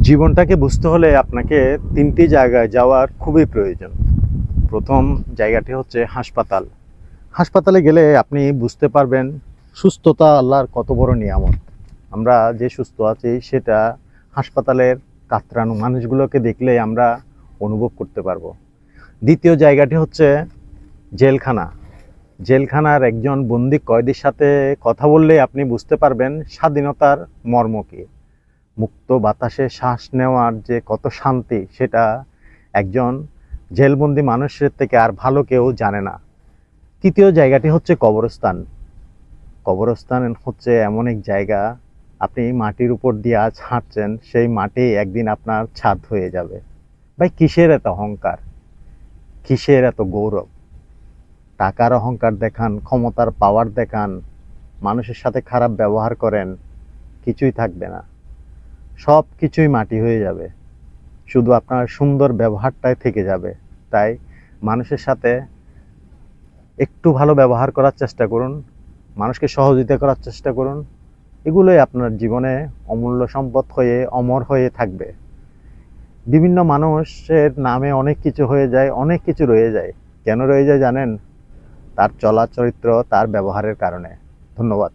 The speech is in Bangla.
জীবনটাকে বুঝতে হলে আপনাকে ৩টি জায়গায় যাওয়ার খুবই প্রয়োজন। প্রথম জায়গাটি হচ্ছে হাসপাতাল। হাসপাতালে গেলে আপনি বুঝতে পারবেন সুস্থতা আল্লাহর কত বড় নিয়ামত। আমরা যে সুস্থ আছি সেটা হাসপাতালের কাতরানো মানুষগুলোকে দেখলে আমরা অনুভব করতে পারবো। দ্বিতীয় জায়গাটি হচ্ছে জেলখানা। জেলখানার একজন বন্দি কয়েদির সাথে কথা বললে আপনি বুঝতে পারবেন স্বাধীনতার মর্ম কী। মুক্ত বাতাসে শ্বাস নেওয়ার যে কত শান্তি, সেটা একজন জেলবন্দি মানুষের থেকে আর ভালো কেউ জানে না। তৃতীয় জায়গাটি হচ্ছে কবরস্থান। কবরস্থান হচ্ছে এমন এক জায়গা, আপনি মাটির উপর দিয়ে আজ হাঁটছেন, সেই মাটি একদিন আপনার ছাদ হয়ে যাবে। ভাই, কিসের এত অহংকার, কিসের এত গৌরব? টাকার অহংকার দেখান, ক্ষমতার পাওয়ার দেখান, মানুষের সাথে খারাপ ব্যবহার করেন, কিছুই থাকবে না, সব কিছুই মাটি হয়ে যাবে। শুধু আপনার সুন্দর ব্যবহারটাই থেকে যাবে। তাই মানুষের সাথে একটু ভালো ব্যবহার করার চেষ্টা করুন, মানুষকে সহযোগিতা করার চেষ্টা করুন। এগুলোই আপনার জীবনে অমূল্য সম্পদ হয়ে অমর হয়ে থাকবে। বিভিন্ন মানুষের নামে অনেক কিছু হয়ে যায়, অনেক কিছু রয়ে যায়। কেন রয়ে যায় জানেন? তার চলা চরিত্র, তার ব্যবহারের কারণে। ধন্যবাদ।